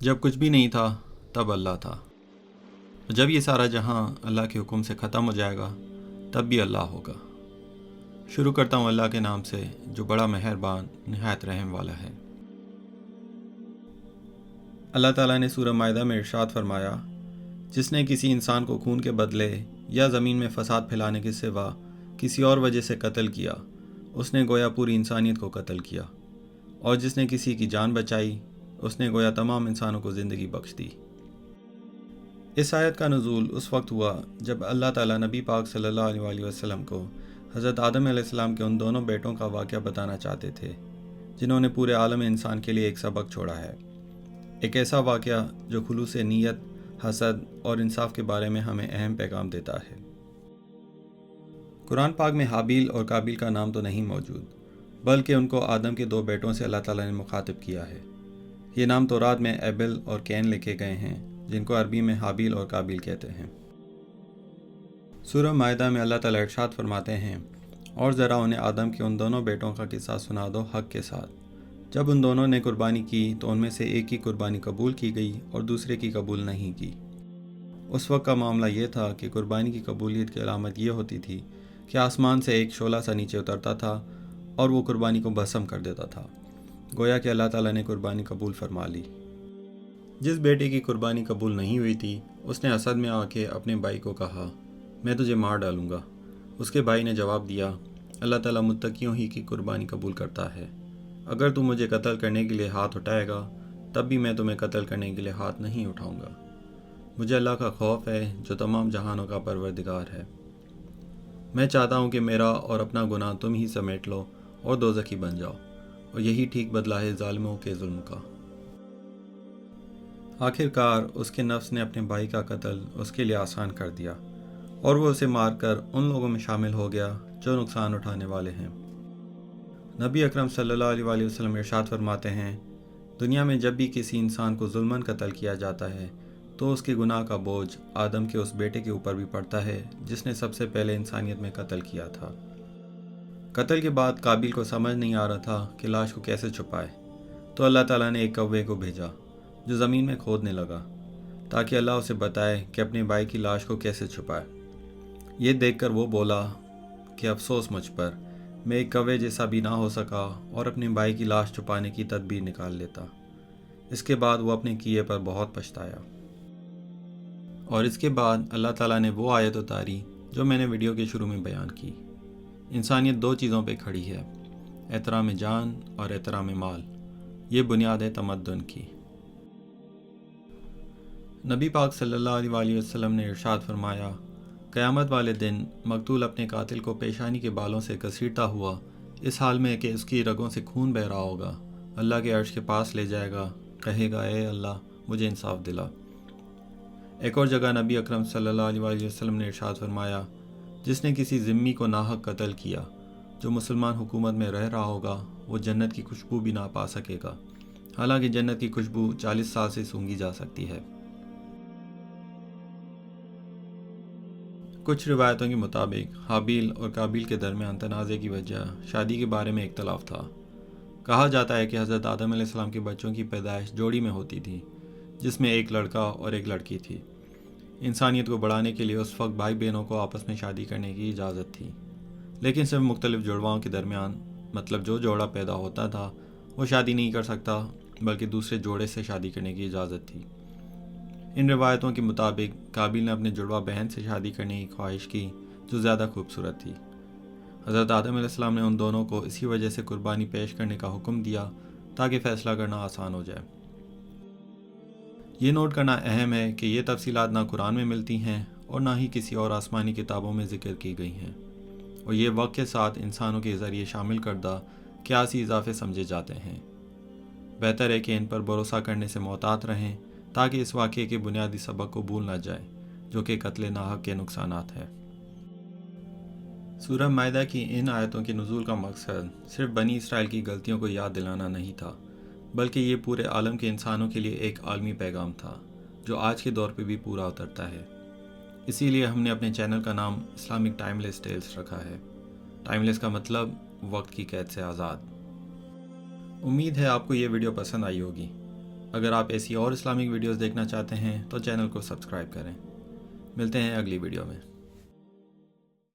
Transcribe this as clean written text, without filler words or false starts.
جب کچھ بھی نہیں تھا تب اللہ تھا، جب یہ سارا جہاں اللہ کے حکم سے ختم ہو جائے گا تب بھی اللہ ہوگا۔ شروع کرتا ہوں اللہ کے نام سے جو بڑا مہربان نہایت رحم والا ہے۔ اللہ تعالیٰ نے سورہ مائدہ میں ارشاد فرمایا، جس نے کسی انسان کو خون کے بدلے یا زمین میں فساد پھیلانے کے سوا کسی اور وجہ سے قتل کیا، اس نے گویا پوری انسانیت کو قتل کیا، اور جس نے کسی کی جان بچائی اس نے گویا تمام انسانوں کو زندگی بخش دی۔ اس آیت کا نزول اس وقت ہوا جب اللہ تعالیٰ نبی پاک صلی اللہ علیہ وسلم کو حضرت آدم علیہ السلام کے ان دونوں بیٹوں کا واقعہ بتانا چاہتے تھے جنہوں نے پورے عالم انسان کے لیے ایک سبق چھوڑا ہے، ایک ایسا واقعہ جو خلوص نیت، حسد اور انصاف کے بارے میں ہمیں اہم پیغام دیتا ہے۔ قرآن پاک میں حابیل اور قابیل کا نام تو نہیں موجود، بلکہ ان کو آدم کے دو بیٹوں سے اللہ تعالیٰ نے مخاطب کیا ہے۔ یہ نام تورات میں ایبل اور کین لکھے گئے ہیں، جن کو عربی میں حابیل اور قابیل کہتے ہیں۔ سورہ مائدہ میں اللہ تعالیٰ ارشاد فرماتے ہیں، اور ذرا انہیں آدم کے ان دونوں بیٹوں کا قصہ سنا دو حق کے ساتھ۔ جب ان دونوں نے قربانی کی تو ان میں سے ایک کی قربانی قبول کی گئی اور دوسرے کی قبول نہیں کی۔ اس وقت کا معاملہ یہ تھا کہ قربانی کی قبولیت کی علامت یہ ہوتی تھی کہ آسمان سے ایک شعلہ سا نیچے اترتا تھا اور وہ قربانی کو بھسم کر دیتا تھا، گویا کہ اللہ تعالیٰ نے قربانی قبول فرما لی۔ جس بیٹے کی قربانی قبول نہیں ہوئی تھی اس نے حسد میں آ کے اپنے بھائی کو کہا، میں تجھے مار ڈالوں گا۔ اس کے بھائی نے جواب دیا، اللہ تعالیٰ متقیوں ہی کی قربانی قبول کرتا ہے، اگر تو مجھے قتل کرنے کے لیے ہاتھ اٹھائے گا تب بھی میں تمہیں قتل کرنے کے لیے ہاتھ نہیں اٹھاؤں گا۔ مجھے اللہ کا خوف ہے جو تمام جہانوں کا پروردگار ہے۔ میں چاہتا ہوں کہ میرا اور اپنا گناہ تم ہی سمیٹ لو اور دوزخی بن جاؤ، اور یہی ٹھیک بدلہ ہے ظالموں کے ظلم کا۔ آخر کار اس کے نفس نے اپنے بھائی کا قتل اس کے لیے آسان کر دیا، اور وہ اسے مار کر ان لوگوں میں شامل ہو گیا جو نقصان اٹھانے والے ہیں۔ نبی اکرم صلی اللہ علیہ وسلم ارشاد فرماتے ہیں، دنیا میں جب بھی کسی انسان کو ظلماً قتل کیا جاتا ہے تو اس کے گناہ کا بوجھ آدم کے اس بیٹے کے اوپر بھی پڑتا ہے جس نے سب سے پہلے انسانیت میں قتل کیا تھا۔ قتل کے بعد قابیل کو سمجھ نہیں آ رہا تھا کہ لاش کو کیسے چھپائے، تو اللہ تعالیٰ نے ایک کوے کو بھیجا جو زمین میں کھودنے لگا تاکہ اللہ اسے بتائے کہ اپنے بھائی کی لاش کو کیسے چھپائے۔ یہ دیکھ کر وہ بولا کہ افسوس مجھ پر، میں ایک کوے جیسا بھی نہ ہو سکا اور اپنے بھائی کی لاش چھپانے کی تدبیر نکال لیتا۔ اس کے بعد وہ اپنے کیے پر بہت پچھتایا۔ اور اس کے بعد اللہ تعالیٰ نے وہ آیت اتاری جو میں نے ویڈیو کے شروع میں بیان کی۔ انسانیت دو چیزوں پہ کھڑی ہے، احترام جان اور احترام مال، یہ بنیاد ہے تمدن کی۔ نبی پاک صلی اللہ علیہ وسلم نے ارشاد فرمایا، قیامت والے دن مقتول اپنے قاتل کو پیشانی کے بالوں سے گھسیٹتا ہوا اس حال میں کہ اس کی رگوں سے خون بہہ رہا ہوگا، اللہ کے عرش کے پاس لے جائے گا، کہے گا، اے اللہ مجھے انصاف دلا۔ ایک اور جگہ نبی اکرم صلی اللہ علیہ وسلم نے ارشاد فرمایا، جس نے کسی ذمی کو ناحق قتل کیا جو مسلمان حکومت میں رہ رہا ہوگا وہ جنت کی خوشبو بھی نہ پا سکے گا، حالانکہ جنت کی خوشبو 40 سال سے سونگھی جا سکتی ہے۔ کچھ روایتوں کے مطابق حابیل اور قابیل کے درمیان تنازع کی وجہ شادی کے بارے میں اختلاف تھا۔ کہا جاتا ہے کہ حضرت آدم علیہ السلام کے بچوں کی پیدائش جوڑی میں ہوتی تھی، جس میں ایک لڑکا اور ایک لڑکی تھی۔ انسانیت کو بڑھانے کے لیے اس وقت بھائی بہنوں کو آپس میں شادی کرنے کی اجازت تھی، لیکن صرف مختلف جڑواؤں کے درمیان، مطلب جو جوڑا پیدا ہوتا تھا وہ شادی نہیں کر سکتا، بلکہ دوسرے جوڑے سے شادی کرنے کی اجازت تھی۔ ان روایتوں کے مطابق قابیل نے اپنے جڑواں بہن سے شادی کرنے کی خواہش کی جو زیادہ خوبصورت تھی۔ حضرت آدم علیہ السلام نے ان دونوں کو اسی وجہ سے قربانی پیش کرنے کا حکم دیا تاکہ فیصلہ کرنا آسان ہو جائے۔ یہ نوٹ کرنا اہم ہے کہ یہ تفصیلات نہ قرآن میں ملتی ہیں اور نہ ہی کسی اور آسمانی کتابوں میں ذکر کی گئی ہیں، اور یہ وقت کے ساتھ انسانوں کے ذریعے شامل کردہ قیاسی اضافے سمجھے جاتے ہیں۔ بہتر ہے کہ ان پر بھروسہ کرنے سے محتاط رہیں تاکہ اس واقعے کے بنیادی سبق کو بھول نہ جائے جو کہ قتل ناحق کے نقصانات ہے۔ سورہ مائدہ کی ان آیتوں کے نزول کا مقصد صرف بنی اسرائیل کی غلطیوں کو یاد دلانا نہیں تھا، بلکہ یہ پورے عالم کے انسانوں کے لیے ایک عالمی پیغام تھا جو آج کے دور پہ بھی پورا اترتا ہے۔ اسی لیے ہم نے اپنے چینل کا نام اسلامک ٹائم لیس ٹیلز رکھا ہے۔ ٹائم لیس کا مطلب وقت کی قید سے آزاد۔ امید ہے آپ کو یہ ویڈیو پسند آئی ہوگی۔ اگر آپ ایسی اور اسلامک ویڈیوز دیکھنا چاہتے ہیں تو چینل کو سبسکرائب کریں۔ ملتے ہیں اگلی ویڈیو میں۔